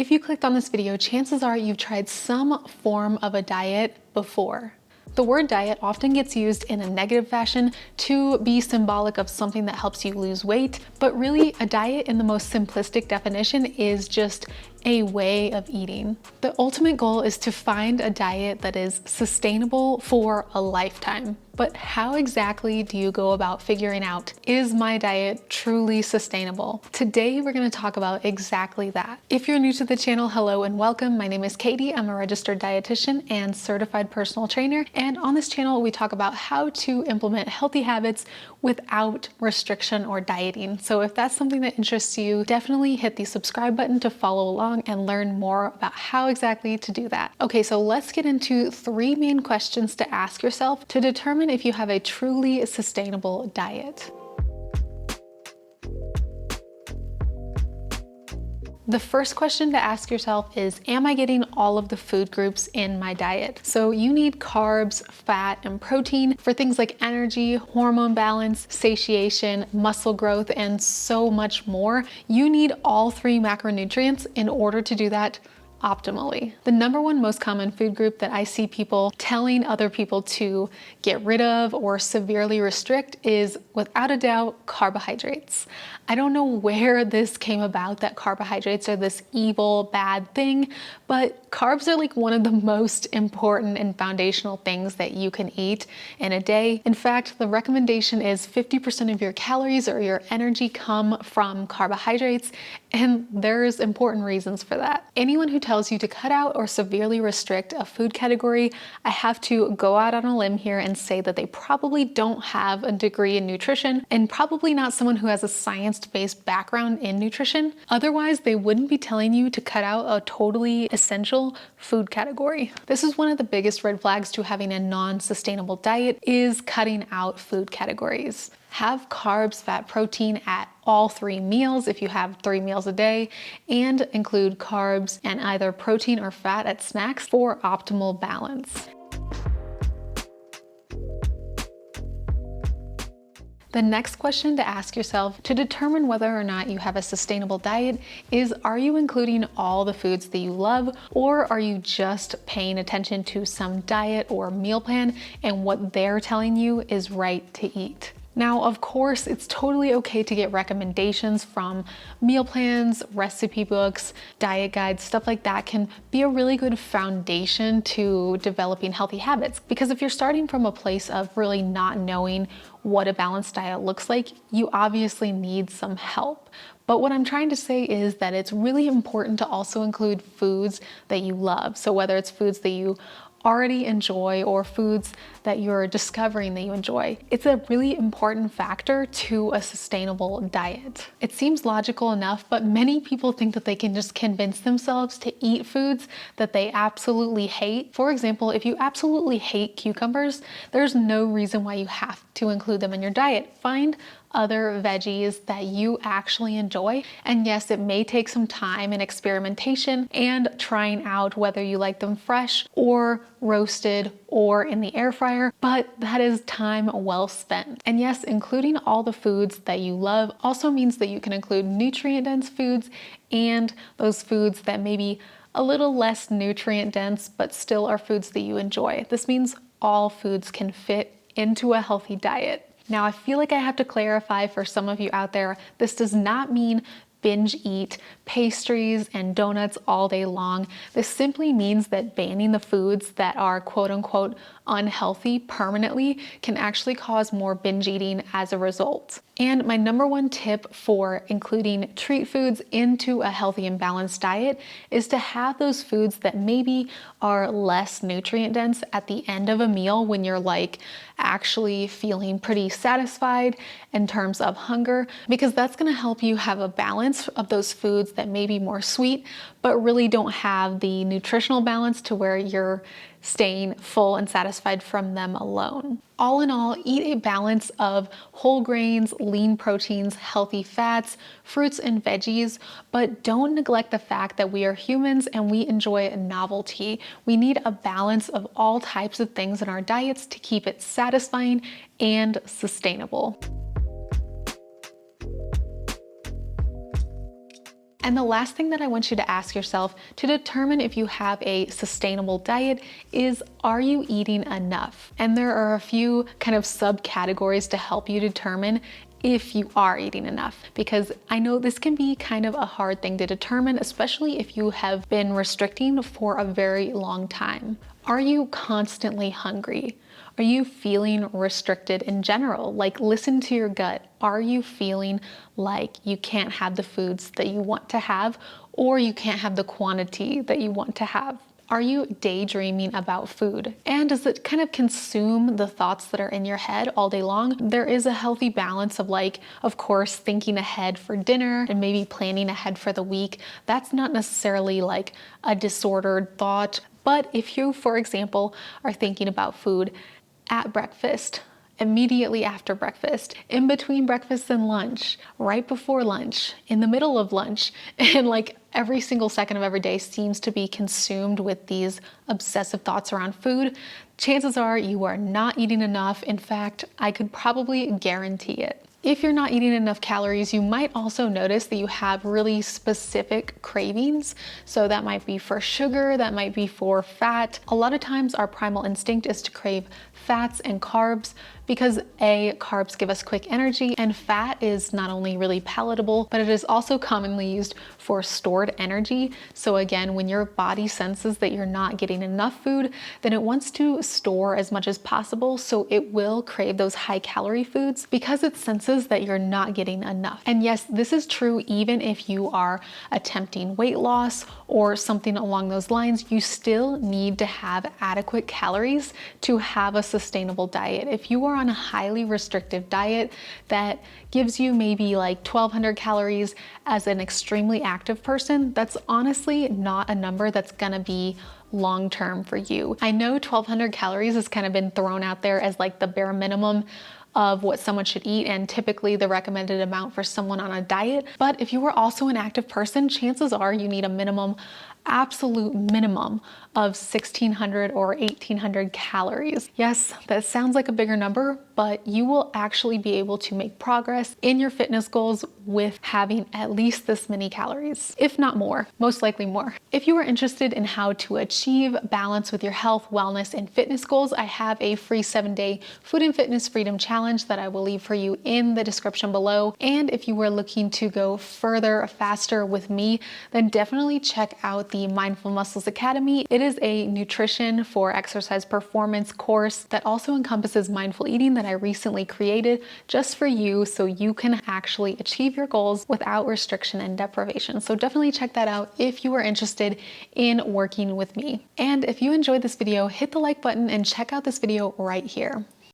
If you clicked on this video, chances are you've tried some form of a diet before. The word diet often gets used in a negative fashion to be symbolic of something that helps you lose weight, but really a diet in the most simplistic definition is just a way of eating. The ultimate goal is to find a diet that is sustainable for a lifetime. But how exactly do you go about figuring out, is my diet truly sustainable? Today, we're going to talk about exactly that. If you're new to the channel, hello and welcome. My name is Katie. I'm a registered dietitian and certified personal trainer. And on this channel, we talk about how to implement healthy habits without restriction or dieting. So if that's something that interests you, definitely hit the subscribe button to follow along and learn more about how exactly to do that. Okay, so let's get into 3 main questions to ask yourself to determine if you have a truly sustainable diet. The first question to ask yourself is, am I getting all of the food groups in my diet? So you need carbs, fat, and protein for things like energy, hormone balance, satiation, muscle growth, and so much more. You need all 3 macronutrients in order to do that optimally. The number one most common food group that I see people telling other people to get rid of or severely restrict is, without a doubt, carbohydrates. I don't know where this came about, that carbohydrates are this evil, bad thing, but carbs are like one of the most important and foundational things that you can eat in a day. In fact, the recommendation is 50% of your calories or your energy come from carbohydrates, and there's important reasons for that. Anyone who tells you to cut out or severely restrict a food category, I have to go out on a limb here and say that they probably don't have a degree in nutrition and probably not someone who has a science-based background in nutrition. Otherwise, they wouldn't be telling you to cut out a totally essential food category. This is one of the biggest red flags to having a non-sustainable diet, is cutting out food categories. Have carbs, fat, protein at all 3 meals if you have 3 meals a day, and include carbs and either protein or fat at snacks for optimal balance. The next question to ask yourself to determine whether or not you have a sustainable diet is, are you including all the foods that you love, or are you just paying attention to some diet or meal plan and what they're telling you is right to eat? Now, of course, it's totally okay to get recommendations from meal plans, recipe books, diet guides. Stuff like that can be a really good foundation to developing healthy habits. Because if you're starting from a place of really not knowing what a balanced diet looks like, you obviously need some help. But what I'm trying to say is that it's really important to also include foods that you love. So whether it's foods that you already enjoy or foods that you're discovering that you enjoy, it's a really important factor to a sustainable diet. It seems logical enough, but many people think that they can just convince themselves to eat foods that they absolutely hate. For example, if you absolutely hate cucumbers, there's no reason why you have to include them in your diet. Find other veggies that you actually enjoy. And yes, it may take some time and experimentation and trying out whether you like them fresh or roasted or in the air fryer, but that is time well spent. And yes, including all the foods that you love also means that you can include nutrient-dense foods and those foods that may be a little less nutrient-dense but still are foods that you enjoy. This means all foods can fit into a healthy diet. Now, I feel like I have to clarify for some of you out there, this does not mean binge eat pastries and donuts all day long. This simply means that banning the foods that are quote unquote unhealthy permanently can actually cause more binge eating as a result. And my number one tip for including treat foods into a healthy and balanced diet is to have those foods that maybe are less nutrient dense at the end of a meal when you're like actually feeling pretty satisfied in terms of hunger, because that's going to help you have a balance of those foods that may be more sweet but really don't have the nutritional balance to where you're staying full and satisfied from them alone. All in all, eat a balance of whole grains, lean proteins, healthy fats, fruits, and veggies, but don't neglect the fact that we are humans and we enjoy novelty. We need a balance of all types of things in our diets to keep it satisfying and sustainable. And the last thing that I want you to ask yourself to determine if you have a sustainable diet is, are you eating enough? And there are a few kind of subcategories to help you determine if you are eating enough, because I know this can be kind of a hard thing to determine, especially if you have been restricting for a very long time. Are you constantly hungry? Are you feeling restricted in general? Like, listen to your gut. Are you feeling like you can't have the foods that you want to have, or you can't have the quantity that you want to have? Are you daydreaming about food? And does it kind of consume the thoughts that are in your head all day long? There is a healthy balance of, like, of course, thinking ahead for dinner and maybe planning ahead for the week. That's not necessarily like a disordered thought. But if you, for example, are thinking about food at breakfast, immediately after breakfast, in between breakfast and lunch, right before lunch, in the middle of lunch, and like every single second of every day seems to be consumed with these obsessive thoughts around food, chances are you are not eating enough. In fact, I could probably guarantee it. If you're not eating enough calories, you might also notice that you have really specific cravings. So that might be for sugar, that might be for fat. A lot of times our primal instinct is to crave fats and carbs because carbs give us quick energy, and fat is not only really palatable, but it is also commonly used for stored energy. So again, when your body senses that you're not getting enough food, then it wants to store as much as possible. So it will crave those high calorie foods because it senses that you're not getting enough. And yes, this is true even if you are attempting weight loss or something along those lines. You still need to have adequate calories to have a sustainable diet. If you are on a highly restrictive diet that gives you maybe like 1,200 calories as an extremely active person, that's honestly not a number that's gonna be long-term for you. I know 1,200 calories has kind of been thrown out there as like the bare minimum of what someone should eat and typically the recommended amount for someone on a diet. But if you are also an active person, chances are you need a minimum, absolute minimum of 1,600 or 1,800 calories. Yes, that sounds like a bigger number, but you will actually be able to make progress in your fitness goals with having at least this many calories, if not more, most likely more. If you are interested in how to achieve balance with your health, wellness, and fitness goals, I have a free 7-day food and fitness freedom challenge that I will leave for you in the description below. And if you are looking to go further, faster with me, then definitely check out the Mindful Muscles Academy. It is a nutrition for exercise performance course that also encompasses mindful eating that I recently created just for you, so you can actually achieve your goals without restriction and deprivation. So definitely check that out if you are interested in working with me. And if you enjoyed this video, hit the like button and check out this video right here.